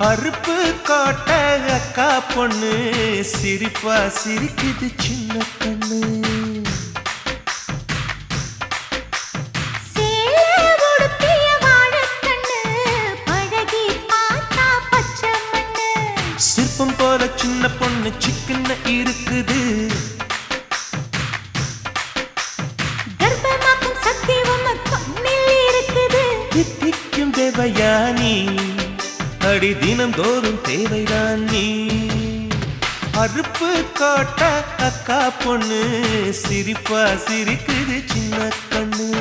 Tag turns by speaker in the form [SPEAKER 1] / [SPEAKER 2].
[SPEAKER 1] அறுப்பு காட்ட அக்கா பொண்ணு சிரிப்பா சிரிக்குது சின்ன கண்ணு. சிற்பம் போல சின்ன பொண்ணு சிக்கன இருக்குது.
[SPEAKER 2] கர்ப்பமாக்கும் சக்தி உம்ம கண்ணில் இருக்குது.
[SPEAKER 1] தித்திக்கும் தேவயானி அடி தினம் தோறும் தேவைதான் நீ. அறுப்பு காட்ட அக்கா பொண்ணு சிரிப்பா சிரிக்குது சின்ன கண்ணு.